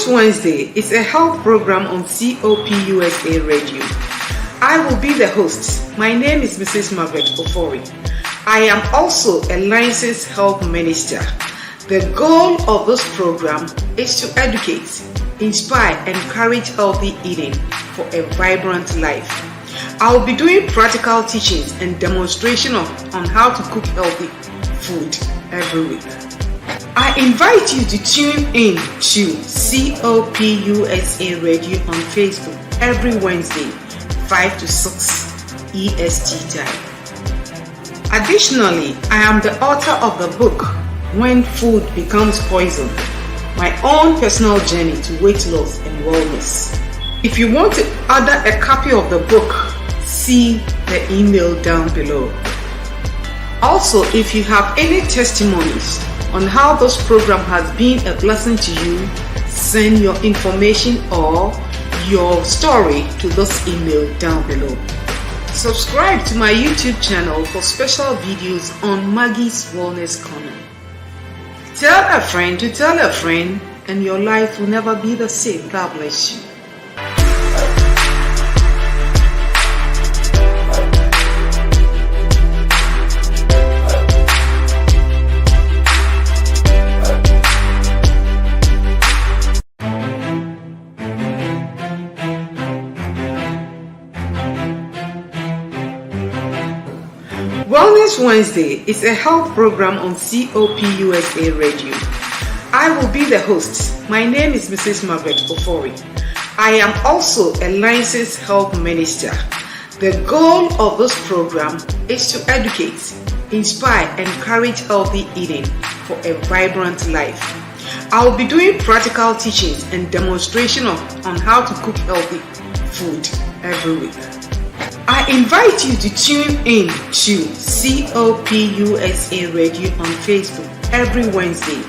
Wellness Wednesday is a health program on COPUSA Radio. I will be the host. My name is Mrs. Margaret Ofori. I am also a licensed health minister. The goal of this program is to educate, inspire, and encourage healthy eating for a vibrant life. I will be doing practical teachings and demonstration on how to cook healthy food every week. I invite you to tune in to COPUSA Radio on Facebook every Wednesday, 5 to 6 EST time. Additionally, I am the author of the book, When Food Becomes Poison, my own personal journey to weight loss and wellness. If you want to order a copy of the book, see the email down below. Also, if you have any testimonies on how this program has been a blessing to you, send your information or your story to this email down below. Subscribe to my YouTube channel for special videos on Maggie's Wellness Corner. Tell a friend to tell a friend, and your life will never be the same. God bless you. Wellness Wednesday is a health program on COPUSA Radio. I will be the host. My name is Mrs. Margaret Ofori. I am also a licensed health minister. The goal of this program is to educate, inspire, and encourage healthy eating for a vibrant life. I will be doing practical teachings and demonstration on how to cook healthy food every week. I invite you to tune in to COPUSA Radio on Facebook every Wednesday,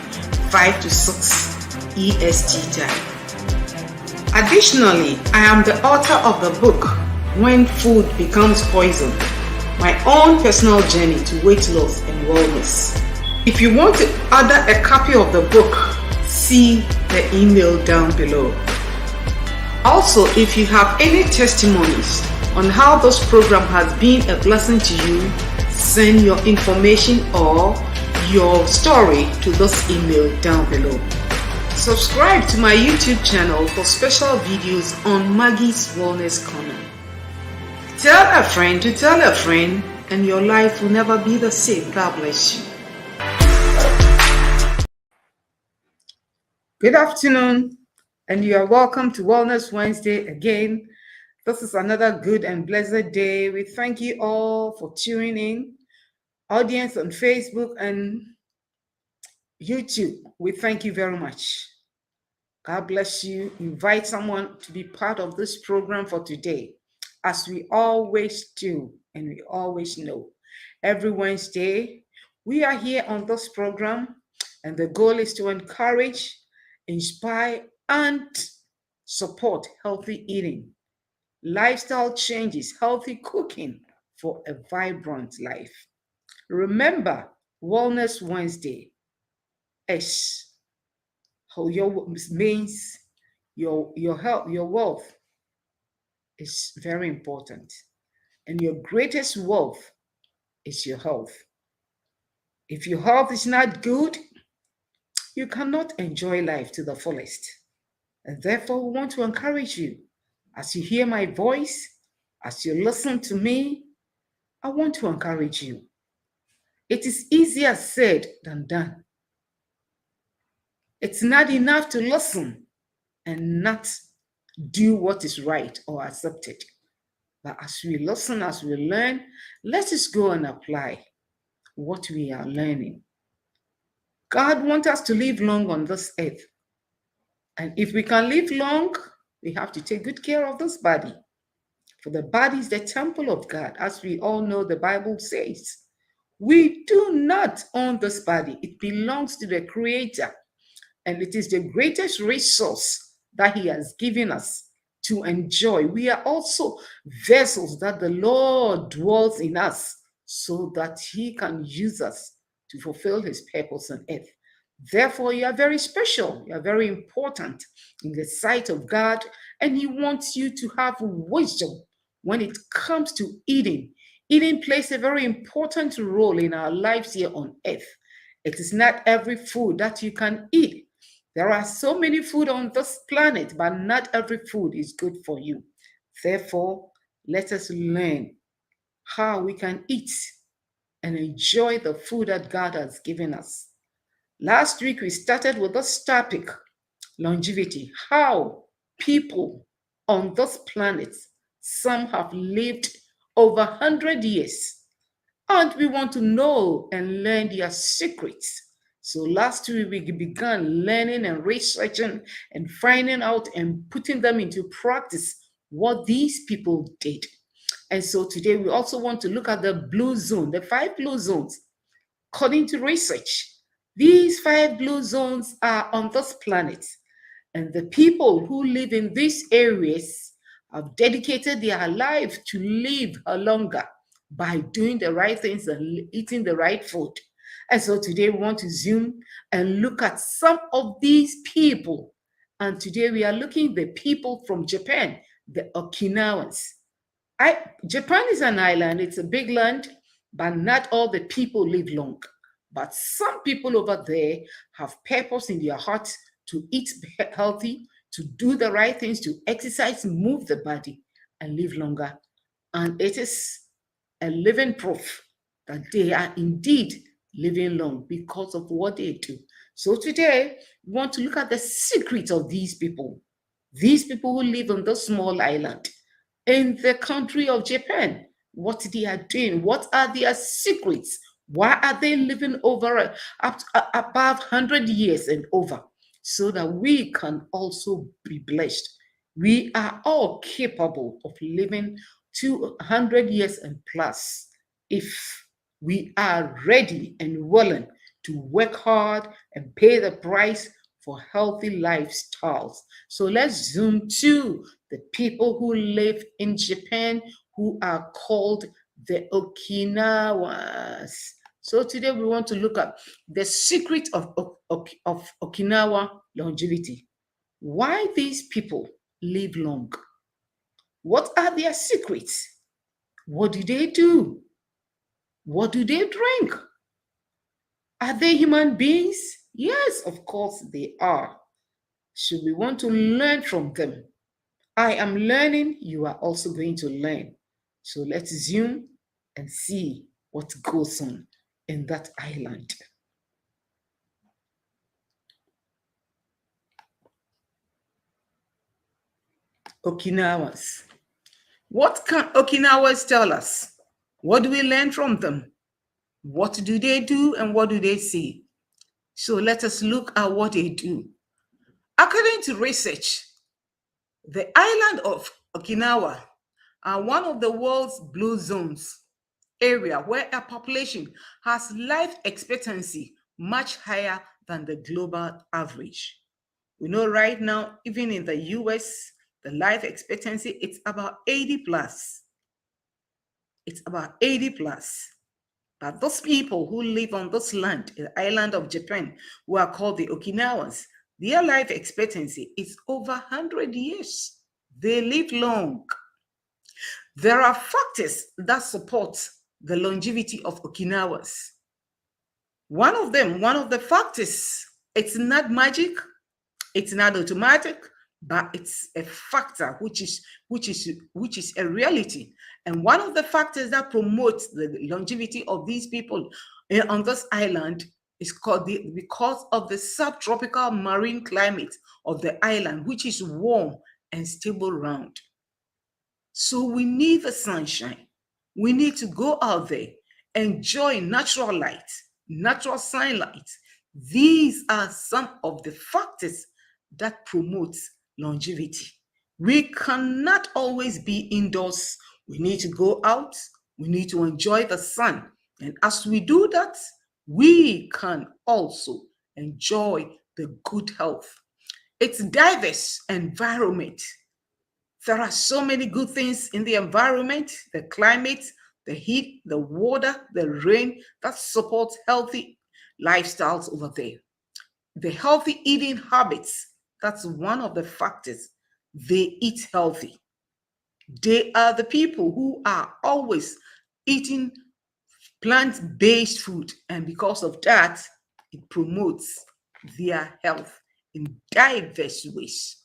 5 to 6 EST time. Additionally, I am the author of the book, When Food Becomes Poison, my own personal journey to weight loss and wellness. If you want to order a copy of the book, see the email down below. Also, if you have any testimonies on how this program has been a blessing to you, send your information or your story to this email down below. Subscribe to my YouTube channel for special videos on Maggie's Wellness Corner. Tell a friend to tell a friend, and your life will never be the same. God bless you. Good afternoon, and you are welcome to Wellness Wednesday again. This is another good and blessed day. We thank you all for tuning in. Audience on Facebook and YouTube, we thank you very much. God bless you. Invite someone to be part of this program for today, as we always do and we always know. Every Wednesday, we are here on this program, and the goal is to encourage, inspire, and support healthy eating, lifestyle changes, healthy cooking for a vibrant life. Remember, Wellness Wednesday is how means your health, your wealth is very important, and your greatest wealth is your health. If your health is not good, you cannot enjoy life to the fullest. And therefore, we want to encourage you. As you hear my voice, as you listen to me, I want to encourage you. It is easier said than done. It's not enough to listen and not do what is right or accepted. But as we listen, as we learn, let us go and apply what we are learning. God wants us to live long on this earth. And if we can live long, we have to take good care of this body. For the body is the temple of God. As we all know, the Bible says, we do not own this body. It belongs to the Creator. And it is the greatest resource that He has given us to enjoy. We are also vessels that the Lord dwells in us so that He can use us to fulfill His purpose on earth. Therefore, you are very special. You are very important in the sight of God, and He wants you to have wisdom when it comes to eating. Eating plays a very important role in our lives here on earth. It is not every food that you can eat. There are so many food on this planet, but not every food is good for you. Therefore, let us learn how we can eat and enjoy the food that God has given us. Last week, we started with this topic, longevity, how people on this planet, some have lived over 100 years, and we want to know and learn their secrets. So last week, we began learning and researching and finding out and putting them into practice what these people did. And so today, we also want to look at the blue zone, the 5 blue zones. According to research, these 5 blue zones are on this planet, and the people who live in these areas have dedicated their life to live longer by doing the right things and eating the right food. And so today we want to zoom and look at some of these people. And today we are looking at the people from Japan, the Okinawans. Japan is an island, it's a big land, but not all the people live long. But some people over there have purpose in their hearts to eat healthy, to do the right things, to exercise, move the body, and live longer. And it is a living proof that they are indeed living long because of what they do. So today, we want to look at the secrets of these people who live on this small island in the country of Japan, what they are doing, what are their secrets, why are they living over above 100 years and over, so that we can also be blessed. We are all capable of living 200 years and plus if we are ready and willing to work hard and pay the price for healthy lifestyles. So let's zoom to the people who live in Japan who are called the Okinawas. So today we want to look at the secret of Okinawa longevity. Why these people live long? What are their secrets? What do they do? What do they drink? Are they human beings? Yes, of course they are. So we want to learn from them. I am learning, you are also going to learn. So let's zoom and see what goes on in that island. Okinawans. What can Okinawans tell us? What do we learn from them? What do they do and what do they see? So let us look at what they do. According to research, the island of Okinawa are one of the world's blue zones area where a population has life expectancy much higher than the global average. We know right now, even in the US, the life expectancy, it's about 80 plus. It's about 80 plus. But those people who live on this land, the island of Japan, who are called the Okinawans, their life expectancy is over 100 years. They live long. There are factors that support the longevity of Okinawans. One of the factors, it's not magic, it's not automatic, but it's a factor which is a reality. And one of the factors that promotes the longevity of these people on this island is called because of the subtropical marine climate of the island, which is warm and stable round. So we need the sunshine. We need to go out there, enjoy natural light, natural sunlight. These are some of the factors that promotes longevity. We cannot always be indoors. We need to go out. We need to enjoy the sun. And as we do that, we can also enjoy the good health. It's diverse environment. There are so many good things in the environment, the climate, the heat, the water, the rain that supports healthy lifestyles over there. the healthy eating habits, that's one of the factors. They eat healthy. They are the people who are always eating plant-based food, and because of that, it promotes their health in diverse ways.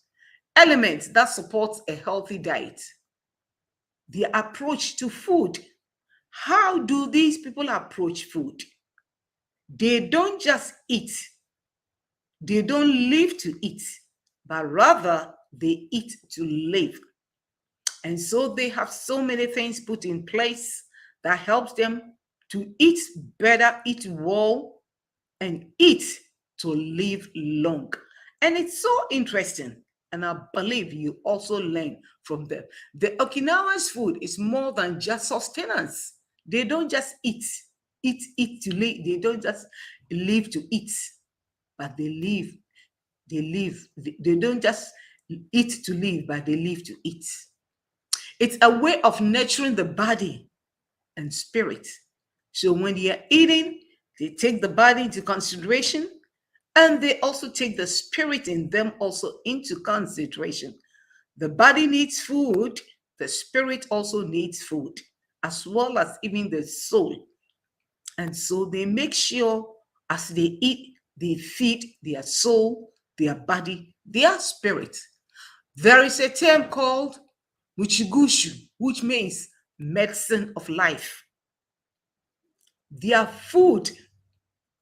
Elements that support a healthy diet. Their approach to food. How do these people approach food? They don't just eat, they don't live to eat, but rather they eat to live. And so they have so many things put in place that helps them to eat better, eat well, and eat to live long. And it's so interesting. And I believe you also learn from them. The Okinawa's food is more than just sustenance. They don't just eat to live. They don't just live to eat, but they live. They live. They don't just eat to live, but they live to eat. It's a way of nurturing the body and spirit. So when they are eating, they take the body into consideration, and they also take the spirit in them also into consideration. The body needs food, the spirit also needs food, as well as even the soul. And so they make sure as they eat, they feed their soul, their body, their spirit. There is a term called Muchigushu, which means medicine of life. Their food,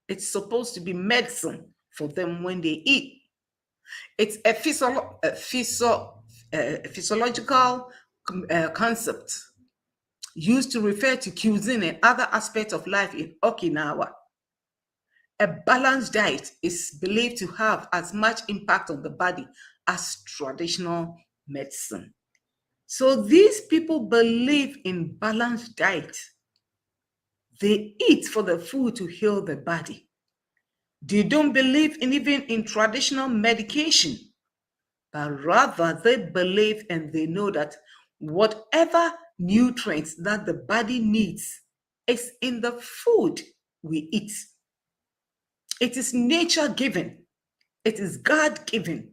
it's supposed to be medicine for them when they eat. It's a physiological concept used to refer to cuisine and other aspects of life in Okinawa. A balanced diet is believed to have as much impact on the body as traditional medicine. So these people believe in balanced diet. They eat for the food to heal the body. They don't believe in even in traditional medication, but rather they believe and they know that whatever nutrients that the body needs is in the food we eat. It is nature given, it is God given,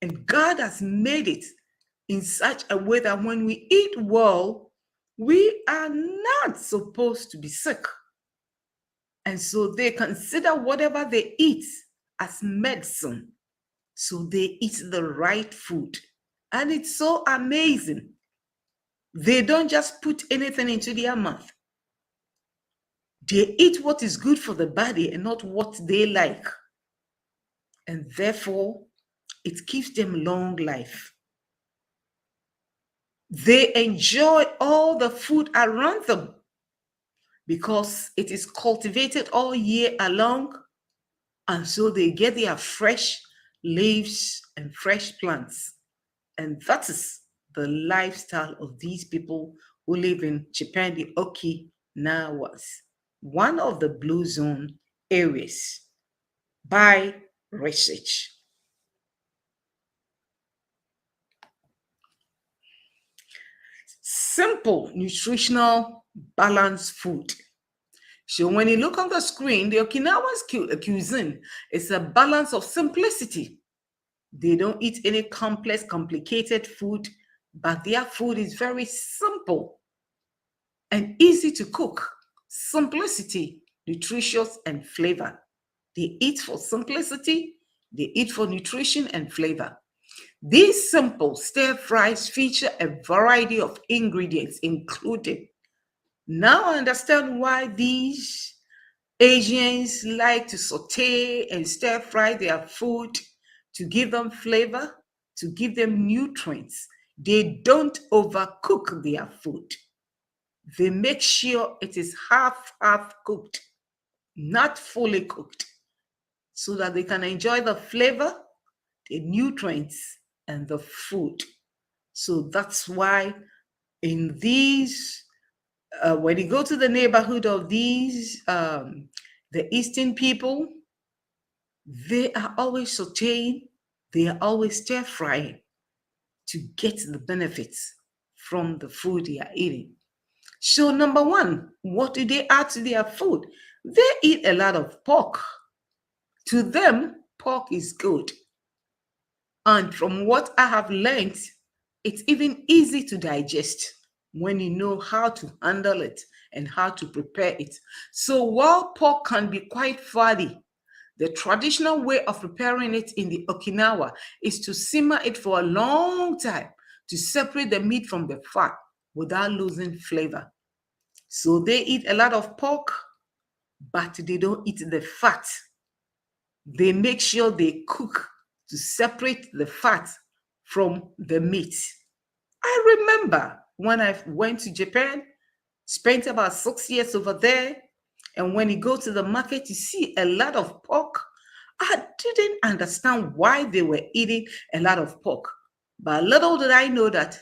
and God has made it in such a way that when we eat well, we are not supposed to be sick. And so they consider whatever they eat as medicine. So they eat the right food. And it's so amazing. They don't just put anything into their mouth. They eat what is good for the body and not what they like. And therefore, it gives them long life. They enjoy all the food around them because it is cultivated all year long. And so they get their fresh leaves and fresh plants. And that is the lifestyle of these people who live in Japan, the Okinawas, one of the blue zone areas by research. Simple, nutritional, balanced food. So when you look on the screen, the Okinawan's cuisine is a balance of simplicity. They don't eat any complex, complicated food, but their food is very simple and easy to cook. Simplicity, nutritious, and flavor. They eat for simplicity, they eat for nutrition and flavor. These simple stir fries feature a variety of ingredients, including. Now I understand why these Asians like to saute and stir fry their food to give them flavor, to give them nutrients. They don't overcook their food. They make sure it is half cooked, not fully cooked, so that they can enjoy the flavor, the nutrients, and the food. So that's why in these, when you go to the neighborhood of these, the Eastern people, they are always sauteing, they are always stir frying to get the benefits from the food they are eating. So, number one, what do they add to their food? They eat a lot of pork. To them, pork is good. And from what I have learned, it's even easy to digest when you know how to handle it and how to prepare it. So while pork can be quite fatty, the traditional way of preparing it in the Okinawa is to simmer it for a long time to separate the meat from the fat without losing flavor. So they eat a lot of pork, but they don't eat the fat. They make sure they cook to separate the fat from the meat. I remember when I went to Japan, spent about 6 years over there, and when you go to the market, you see a lot of pork. I didn't understand why they were eating a lot of pork, but little did I know that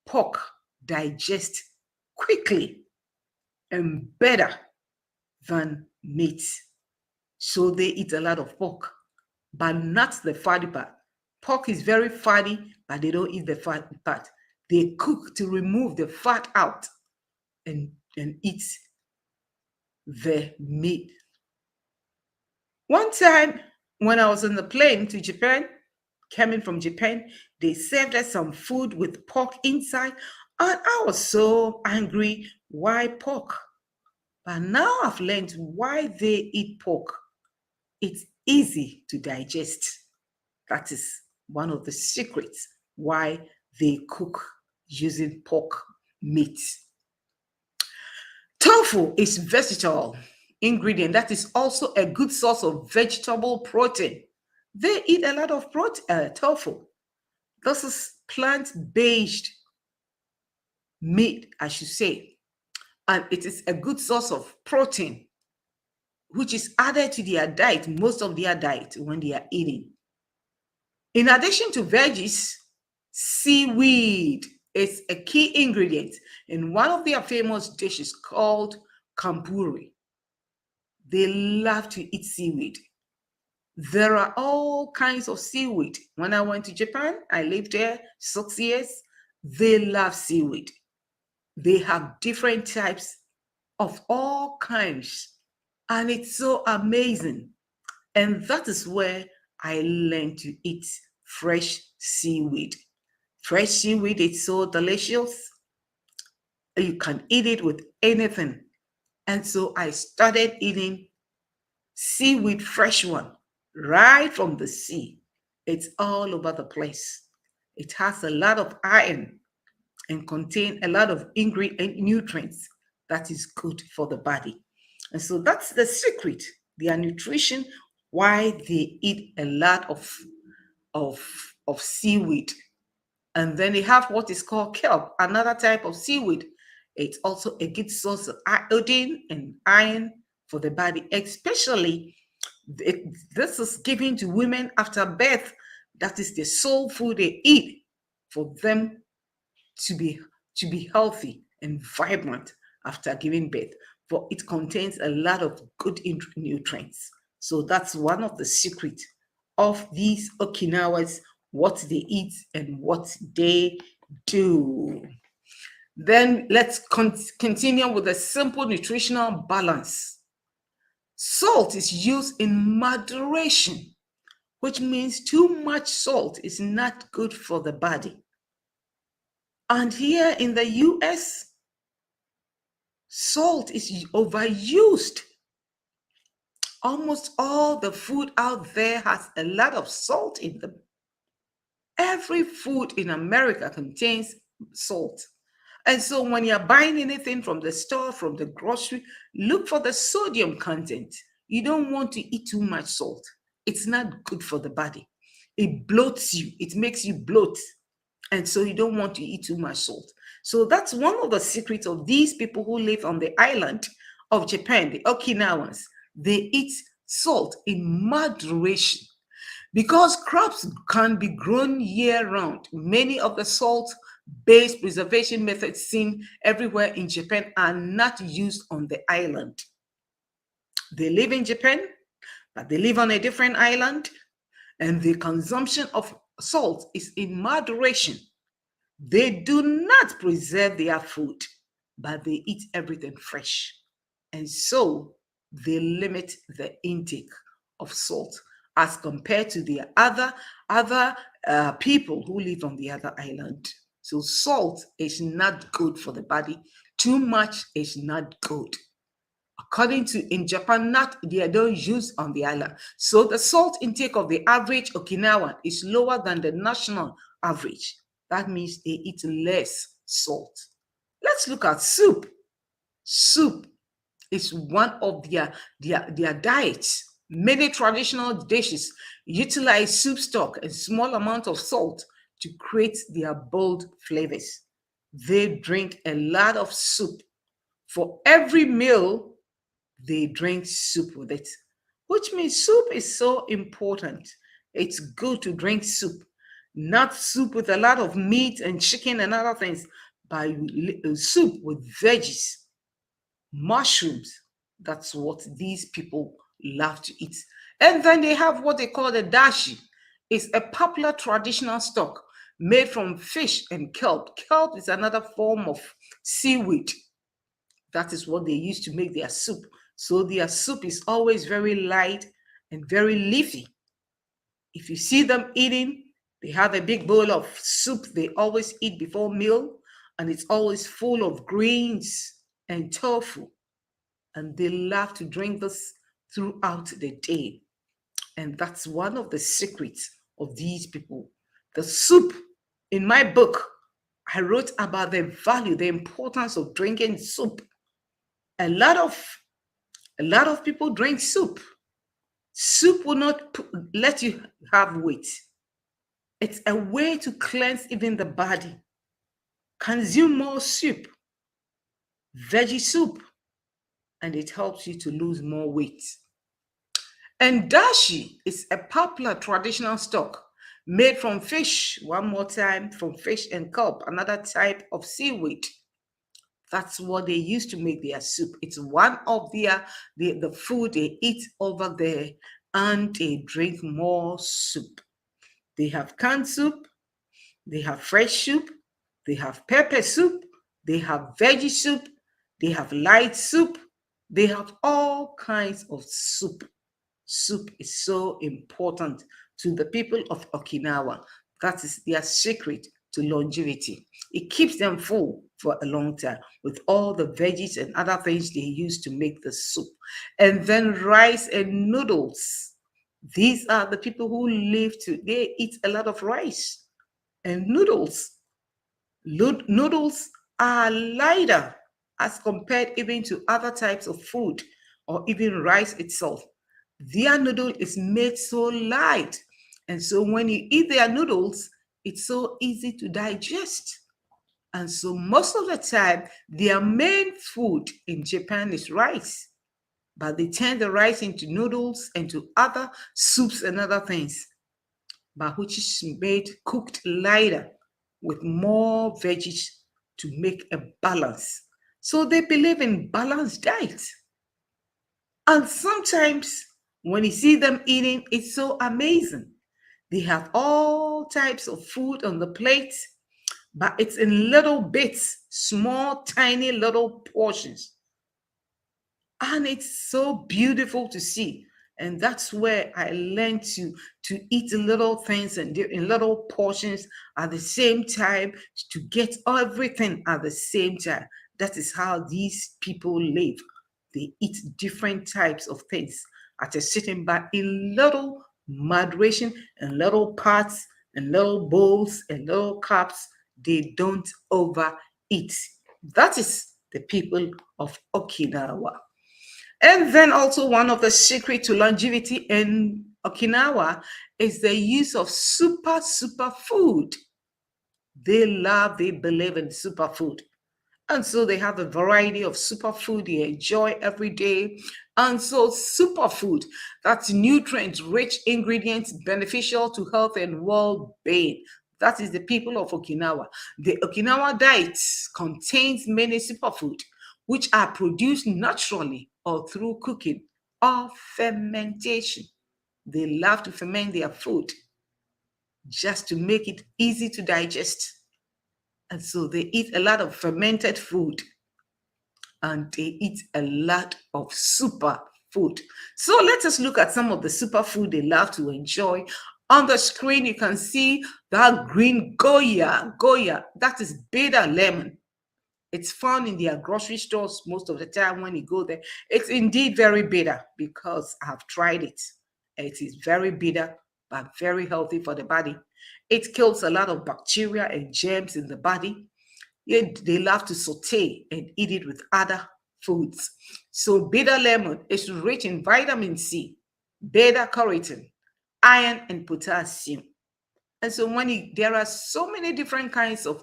pork digests quickly and better than meat. So they eat a lot of pork, but not the fatty part. Pork is very fatty, but they don't eat the fat part. They cook to remove the fat out and eat the meat. One time when I was on the plane to Japan, coming from Japan, they served us some food with pork inside, and I was so angry. Why pork? But now I've learned why they eat pork. It's easy to digest. That is one of the secrets why they cook using pork meat. Tofu is versatile ingredient that is also a good source of vegetable protein. They eat a lot of tofu. This is plant-based meat, I should say, and it is a good source of protein, which is added to their diet, most of their diet when they are eating. In addition to veggies, seaweed is a key ingredient in one of their famous dishes called kampuri. They love to eat seaweed. There are all kinds of seaweed. When I went to Japan, I lived there 6 years. They love seaweed. They have different types of all kinds. And it's so amazing. And that is where I learned to eat fresh seaweed. Fresh seaweed is so delicious. You can eat it with anything. And so I started eating seaweed, fresh one, right from the sea. It's all over the place. It has a lot of iron and contain a lot of ingredient nutrients that is good for the body. And so that's the secret, their nutrition, why they eat a lot of, of seaweed. And then they have what is called kelp, another type of seaweed. It's also a good source of iodine and iron for the body, especially this is given to women after birth. That is the sole food they eat for them to be healthy and vibrant after giving birth. For it contains a lot of good nutrients. So that's one of the secrets of these Okinawas, what they eat and what they do. Then let's continue with a simple nutritional balance. Salt is used in moderation, which means too much salt is not good for the body. And here in the US, salt is overused. Almost all the food out there has a lot of salt in them. Every food in America contains salt. And so when you're buying anything from the store, from the grocery, look for the sodium content. You don't want to eat too much salt. It's not good for the body. It bloats you. It makes you bloat. And so you don't want to eat too much salt. So that's one of the secrets of these people who live on the island of Japan, the Okinawans. They eat salt in moderation. Because crops can be grown year-round, many of the salt-based preservation methods seen everywhere in Japan are not used on the island. They live in Japan, but they live on a different island, and the consumption of salt is in moderation. They do not preserve their food, but they eat everything fresh. And so they limit the intake of salt. as compared to the other people who live on the other island. So salt is not good for the body. Too much is not good. According to in Japan, not they don't use on the island. So the salt intake of the average Okinawan is lower than the national average. That means they eat less salt. Let's look at soup. Soup is one of their diets. Many traditional dishes utilize soup stock and small amount of salt to create their bold flavors. They drink a lot of soup. For every meal, they drink soup with it, which means soup is so important. It's good to drink soup, not soup with a lot of meat and chicken and other things, but soup with veggies, mushrooms. That's what these people love to eat. And then they have what they call the dashi. It's a popular traditional stock made from fish and kelp. Kelp is another form of seaweed. That is what they use to make their soup. So their soup is always very light and very leafy. If you see them eating, they have a big bowl of soup they always eat before meal, and it's always full of greens and tofu. And they love to drink this throughout the day. And that's one of the secrets of these people. The soup, in my book, I wrote about the value, the importance of drinking soup. A lot of people drink soup. Soup will not let you have weight. It's a way to cleanse even the body. Consume more soup, veggie soup, and it helps you to lose more weight. And dashi is a popular traditional stock made from fish, one more time, from fish and kelp, another type of seaweed. That's what they use to make their soup. It's one of the food they eat over there, and they drink more soup. They have canned soup, they have fresh soup, they have pepper soup, they have veggie soup, they have light soup, they have all kinds of soup. Soup is so important to the people of Okinawa. That is their secret to longevity. It keeps them full for a long time with all the veggies and other things they use to make the soup. And then rice and noodles. These are the people who they eat a lot of rice and noodles. Noodles are lighter as compared even to other types of food or even rice itself. Their noodle is made so light. And so when you eat their noodles, it's so easy to digest. And so most of the time, their main food in Japan is rice. But they turn the rice into noodles and to other soups and other things, but which is made cooked lighter with more veggies to make a balance. So they believe in balanced diet. And sometimes when you see them eating, it's so amazing. They have all types of food on the plate, but it's in little bits, small, tiny little portions. And it's so beautiful to see. And that's where I learned to eat little things and in little portions at the same time to get everything at the same time. That is how these people live. They eat different types of things at a certain, but in little moderation and little parts and little bowls and little cups. They don't overeat. That is the people of Okinawa. And then also one of the secret to longevity in Okinawa is the use of superfood. They believe in superfood. And so they have a variety of superfood they enjoy every day. And so superfood, that's nutrients, rich ingredients, beneficial to health and well-being. That is the people of Okinawa. The Okinawa diet contains many superfood, which are produced naturally or through cooking or fermentation. They love to ferment their food just to make it easy to digest. And so they eat a lot of fermented food and they eat a lot of super food. So let us look at some of the superfood they love to enjoy. On the screen, you can see that green Goya. Goya, that is bitter lemon. It's found in their grocery stores most of the time when you go there. It's indeed very bitter because I've tried it. It is very bitter, but very healthy for the body. It kills a lot of bacteria and germs in the body. They love to saute and eat it with other foods. So bitter lemon is rich in vitamin C, beta carotene, iron, and potassium. And so there are so many different kinds of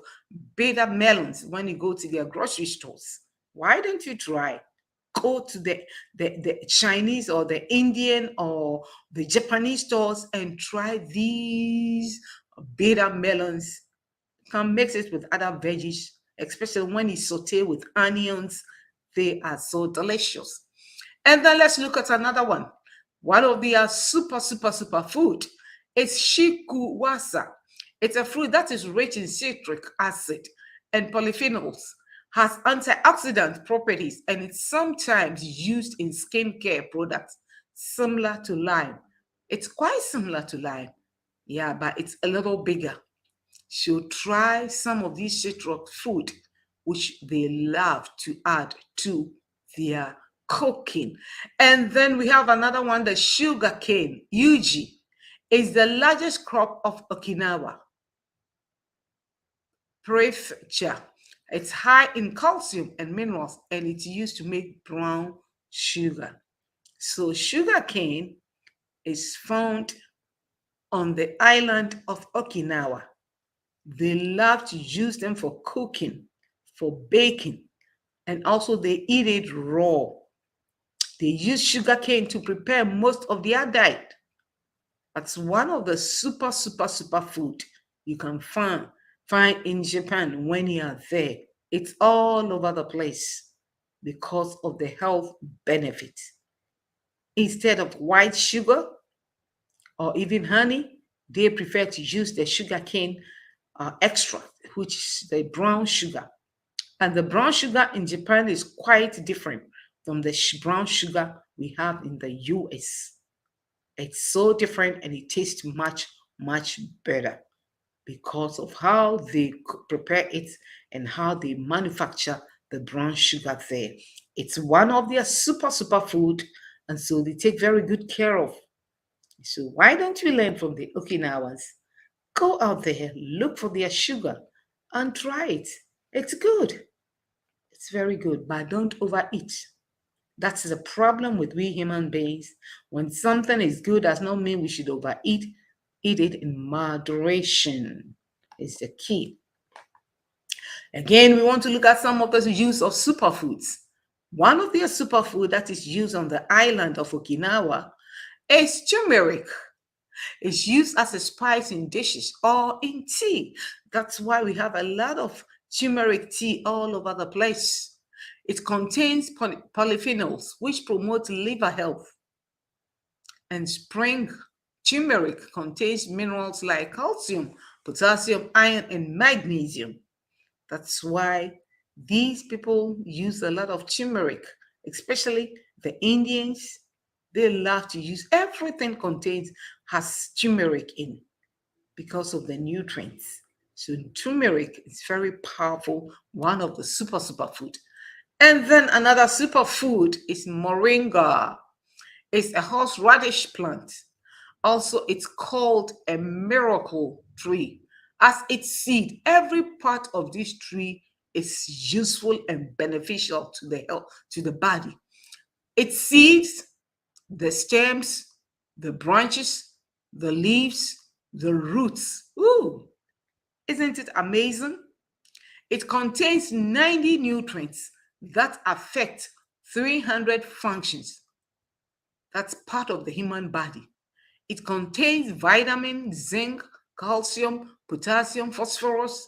beta melons when you go to their grocery stores. Why don't you try? Go to the Chinese or the Indian or the Japanese stores and try these beta melons. You can mix it with other veggies, especially when it's sauteed with onions. They are so delicious. And then let's look at another one. One of their super food is shikuwasa. It's a fruit that is rich in citric acid and polyphenols, has antioxidant properties, and it's sometimes used in skincare products similar to lime. It's quite similar to lime, yeah, but it's a little bigger. So try some of these citrus food, which they love to add to their cooking. And then we have another one, the sugar cane, Yuji, is the largest crop of Okinawa prefecture. It's high in calcium and minerals, and it's used to make brown sugar. So sugar cane is found on the island of Okinawa. They love to use them for cooking, for baking, and also they eat it raw. They use sugarcane to prepare most of their diet. That's one of the super food you can find in Japan when you are there. It's all over the place because of the health benefits. Instead of white sugar or even honey, they prefer to use the sugarcane extract, which is the brown sugar. And the brown sugar in Japan is quite different from the brown sugar we have in the US. It's so different and it tastes much better because of how they prepare it and how they manufacture the brown sugar there. It's one of their super food, and so they take very good care of. So why don't we learn from the Okinawans? Go out there, look for their sugar, and try it. It's good. It's very good, but don't overeat. That's the problem with we human beings. When something is good, does not mean we should overeat. Eat it in moderation is the key. Again, we want to look at some of the use of superfoods. One of their superfood that is used on the island of Okinawa is turmeric. It's used as a spice in dishes or in tea. That's why we have a lot of turmeric tea all over the place. It contains polyphenols, which promote liver health. And spring turmeric contains minerals like calcium, potassium, iron, and magnesium. That's why these people use a lot of turmeric, especially the Indians. They love to use everything contains has turmeric in because of the nutrients. So turmeric is very powerful, one of the super food. And then another superfood is moringa. It's a horseradish plant. Also, it's called a miracle tree. As its seed, every part of this tree is useful and beneficial to the health, to the body. Its seeds, the stems, the branches, the leaves, the roots. Ooh, isn't it amazing? It contains 90 nutrients that affect 300 functions. That's part of the human body. It contains vitamin, zinc, calcium, potassium, phosphorus,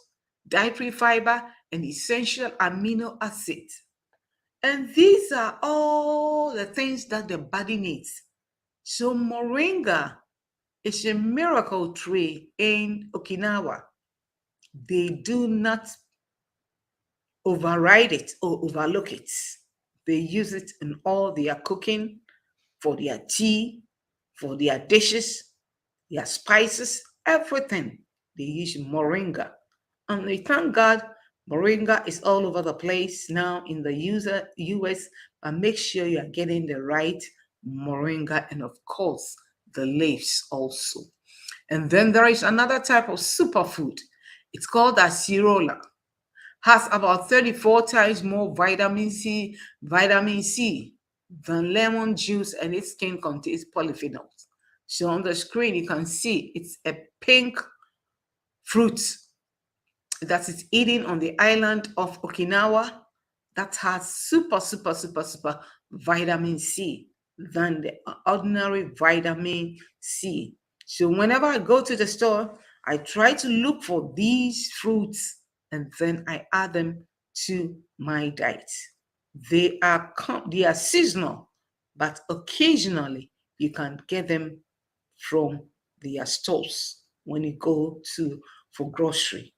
dietary fiber, and essential amino acids. And these are all the things that the body needs. So moringa is a miracle tree in Okinawa. They do not override it or overlook it. They use it in all their cooking, for their tea, for their dishes, their spices, everything. They use moringa. And we thank God moringa is all over the place now in the US, but make sure you are getting the right moringa and of course the leaves also. And then there is another type of superfood. It's called acerola. Has about 34 times more vitamin C than lemon juice, and its skin contains polyphenols. So on the screen you can see it's a pink fruit that is eaten on the island of Okinawa that has super vitamin C than the ordinary vitamin C. So whenever I go to the store, I try to look for these fruits and then I add them to my diet. They are seasonal, but occasionally you can get them from their stores when you go to for grocery.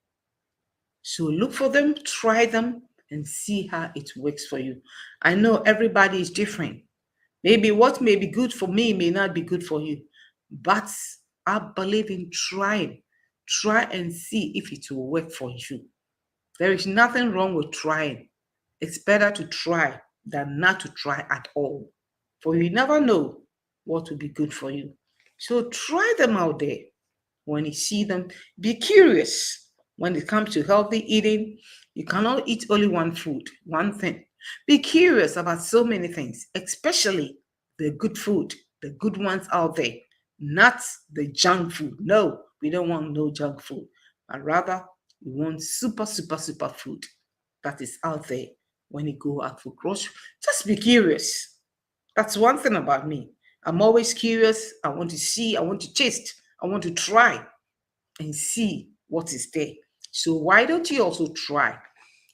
So look for them, try them, and see how it works for you. I know everybody is different. Maybe what may be good for me may not be good for you, but I believe in trying. Try and see if it will work for you. There is nothing wrong with trying. It's better to try than not to try at all. For you never know what will be good for you. So try them out there. When you see them, be curious. When it comes to healthy eating, you cannot eat only one food, one thing. Be curious about so many things, especially the good food, the good ones out there, not the junk food. No, we don't want no junk food, but rather we want super food that is out there when you go out for grocery. Just be curious. That's one thing about me. I'm always curious. I want to see, I want to taste, I want to try and see what is there. So why don't you also try?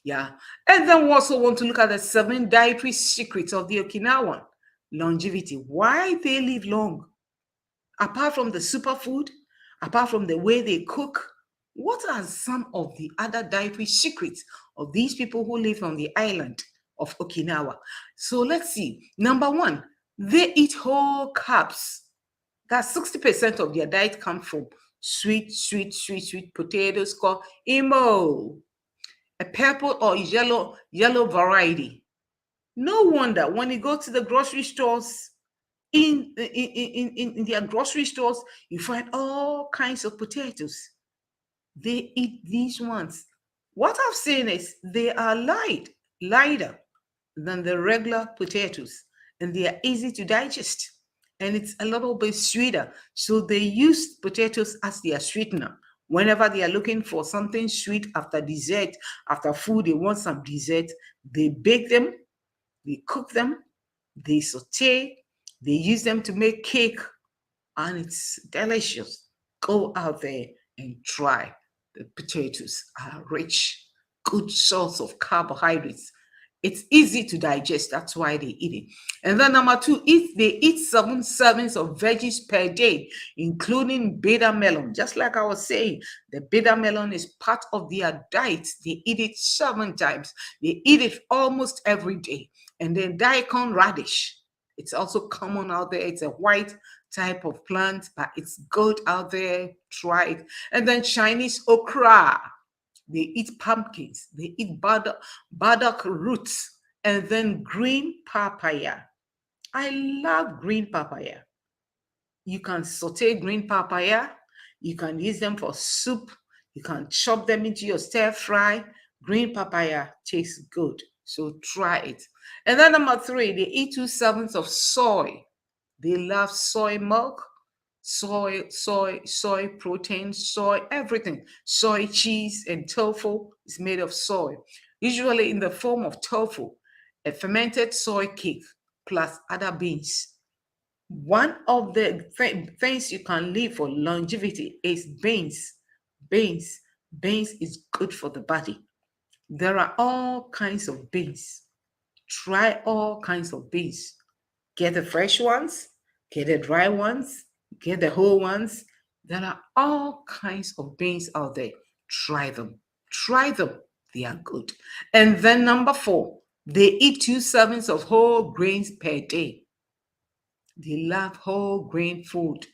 Yeah. And then we also want to look at the 7 dietary secrets of the Okinawan longevity. Why they live long. Apart from the superfood, apart from the way they cook, what are some of the other dietary secrets of these people who live on the island of Okinawa? So let's see. Number 1, they eat whole carbs. That's 60% of their diet comes from sweet potatoes called imo, a purple or yellow variety. No wonder when you go to the grocery stores, in their grocery stores, you find all kinds of potatoes. They eat these ones. What I've seen is they are lighter than the regular potatoes, and they are easy to digest, and it's a little bit sweeter. So they use potatoes as their sweetener. Whenever they are looking for something sweet after dessert, after food, they want some dessert, they bake them, they cook them, they saute, they use them to make cake, and it's delicious. Go out there and try. The potatoes are rich, good source of carbohydrates. It's easy to digest. That's why they eat it. And then number 2, they eat 7 servings of veggies per day, including bitter melon. Just like I was saying, the bitter melon is part of their diet. They eat it 7 times. They eat it almost every day. And then daikon radish. It's also common out there. It's a white type of plant, but it's good out there. Try it. And then Chinese okra. They eat pumpkins. They eat burdock roots. And then green papaya. I love green papaya. You can saute green papaya. You can use them for soup. You can chop them into your stir fry. Green papaya tastes good. So try it. And then number 3, they eat 2 servings of soy. They love soy milk, soy protein, soy everything. Soy cheese and tofu is made of soy, usually in the form of tofu, a fermented soy cake plus other beans. One of the things you can live for longevity is beans. Beans is good for the body. There are all kinds of beans. Try all kinds of beans. Get the fresh ones, get the dry ones, get the whole ones. There are all kinds of beans out there. Try them. Try them. They are good. And then number 4, they eat 2 servings of whole grains per day. They love whole grain food,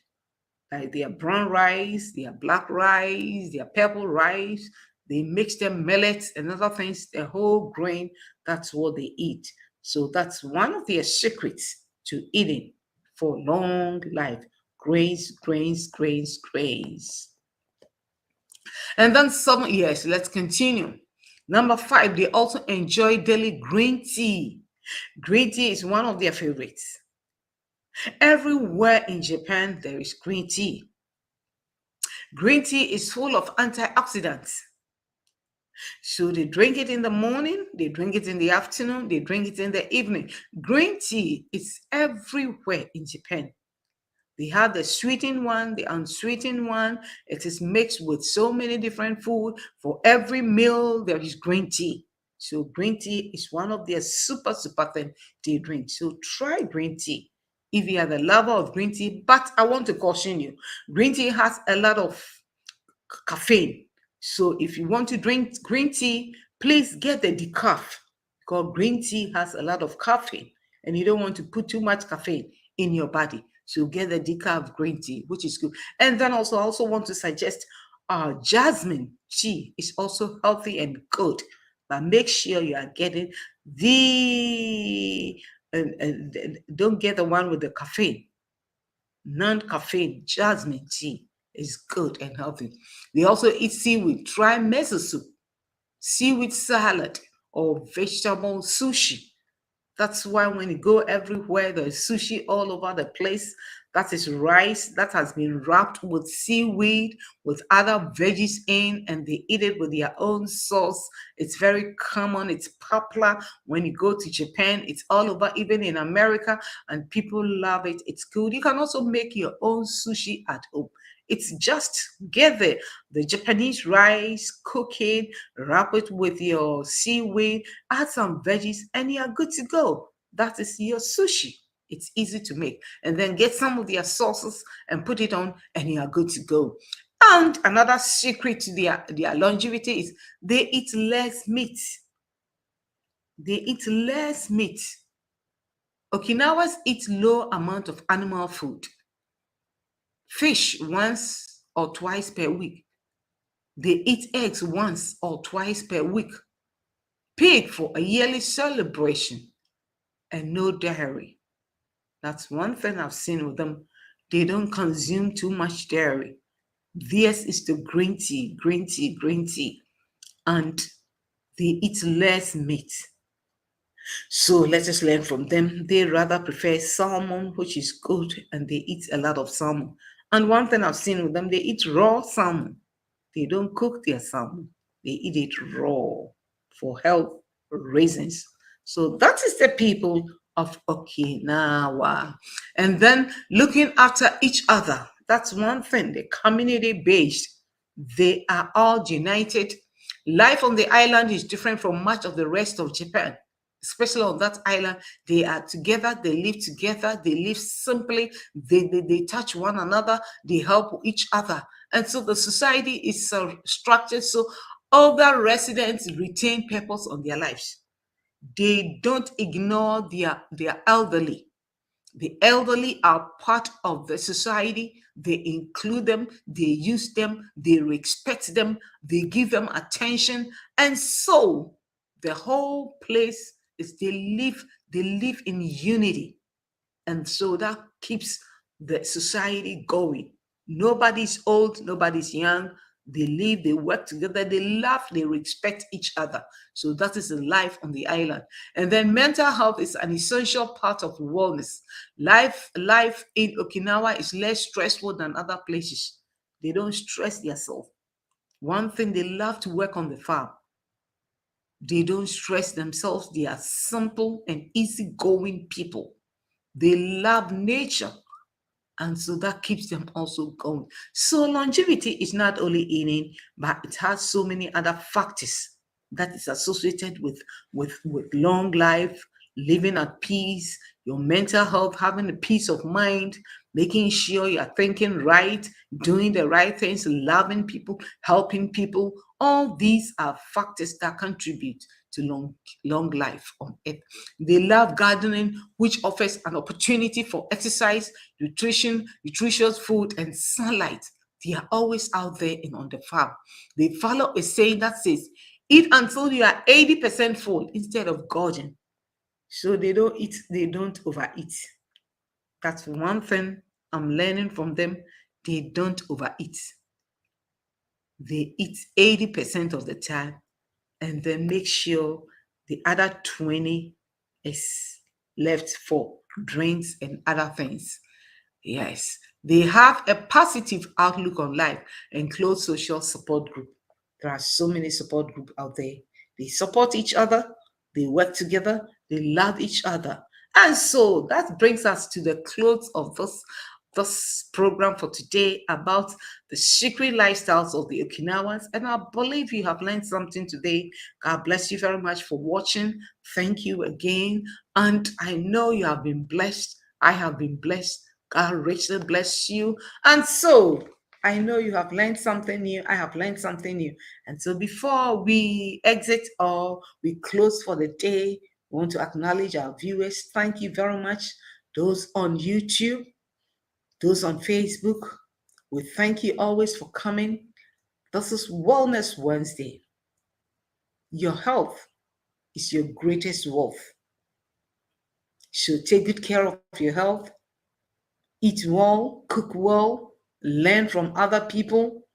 like their brown rice, their black rice, their purple rice. They mix them millets and other things, the whole grain. That's what they eat. So that's one of their secrets to eating for long life. Grains, grains, grains, grains. And then some, yes, let's continue. Number five, they also enjoy daily green tea. Green tea is one of their favorites. Everywhere in Japan, there is green tea. Green tea is full of antioxidants. So they drink it in the morning, they drink it in the afternoon, they drink it in the evening. Green tea is everywhere in Japan. They have the sweetened one, the unsweetened one. It is mixed with so many different food. For every meal, there is green tea. So green tea is one of their super, super thing they drink. So try green tea if you are the lover of green tea. But I want to caution you, green tea has a lot of caffeine. So if you want to drink green tea, please get the decaf, because green tea has a lot of caffeine and you don't want to put too much caffeine in your body. So get the decaf green tea, which is good. And then also, I also want to suggest jasmine tea is also healthy and good, but make sure you are getting the don't get the one with the caffeine. Non-caffeine jasmine tea is good and healthy. They also eat seaweed. Try miso soup, seaweed salad, or vegetable sushi. That's why when you go everywhere, there's sushi all over the place. That is rice that has been wrapped with seaweed, with other veggies in, and they eat it with their own sauce. It's very common. It's popular when you go to Japan. It's all over, even in America, and people love it. It's good. You can also make your own sushi at home. It's just get the Japanese rice, cook it, wrap it with your seaweed, add some veggies, and you're good to go. That is your sushi. It's easy to make. And then get some of their sauces and put it on, and you are good to go. And another secret to their longevity is they eat less meat. They eat less meat. Okinawans eat low amount of animal food. Fish once or twice per week. They eat eggs once or twice per week. Pig for a yearly celebration, and no dairy. That's one thing I've seen with them. They don't consume too much dairy. Theirs is the green tea, green tea, green tea. And they eat less meat. So let us learn from them. They rather prefer salmon, which is good, and they eat a lot of salmon. And one thing I've seen with them, they eat raw salmon. They don't cook their salmon. They eat it raw for health reasons. So that is the people of Okinawa. And then looking after each other. That's one thing. The community based. They are all united. Life on the island is different from much of the rest of Japan. Especially on that island, they are together, they live together, they live simply, they touch one another, they help each other. And so the society is structured so other residents retain purpose on their lives. They don't ignore their elderly. The elderly are part of the society. They include them, they use them, they respect them, they give them attention. And so the whole place is they live in unity. And so that keeps the society going. Nobody's old, nobody's young. They live, they work together, they laugh, they respect each other. So that is the life on the island. And then mental health is an essential part of wellness. Life in Okinawa is less stressful than other places. They don't stress themselves. One thing, they love to work on the farm. They don't stress themselves. They are simple and easygoing people. They love nature. And so that keeps them also going. So longevity is not only eating, but it has so many other factors that is associated with long life, living at peace, your mental health, having a peace of mind, making sure you are thinking right, doing the right things, loving people, helping people. All these are factors that contribute to long life on earth. They love gardening, which offers an opportunity for exercise, nutrition, nutritious food, and sunlight. They are always out there and on the farm. They follow a saying that says, eat until you are 80% full instead of gorging. So they don't eat, they don't overeat. That's one thing I'm learning from them. They don't overeat. They eat 80% of the time and then make sure the other 20 is left for drinks and other things. Yes, they have a positive outlook on life and close social support group. There are so many support groups out there. They support each other, they work together, they love each other. And so that brings us to the close of this program for today about the secret lifestyles of the Okinawans. And I believe you have learned something today. God bless you very much for watching. Thank you again. And I know you have been blessed. I have been blessed. God richly bless you. And so I know you have learned something new. I have learned something new. And so before we exit or we close for the day, we want to acknowledge our viewers. Thank you very much. Those on YouTube, those on Facebook, we thank you always for coming. This is Wellness Wednesday. Your health is your greatest wealth. So take good care of your health. Eat well, cook well, learn from other people,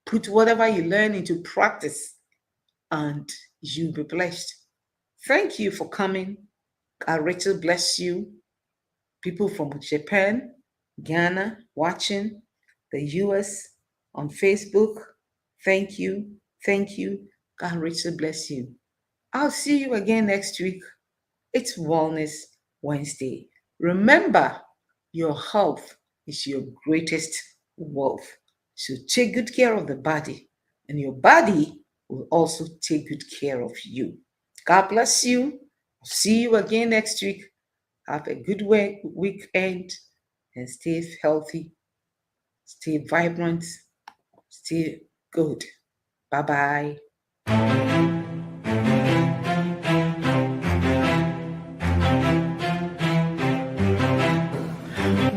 put whatever you learn into practice, and you'll be blessed. Thank you for coming. God richly bless you. People from Japan, Ghana, watching, the US, on Facebook, thank you. Thank you. God richly bless you. I'll see you again next week. It's Wellness Wednesday. Remember, your health is your greatest wealth. So take good care of the body, and your body will also take good care of you. God bless you. See you again next week. Have a good weekend and stay healthy, stay vibrant, stay good. Bye-bye.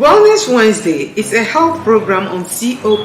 Wellness Wednesday is a health program on COP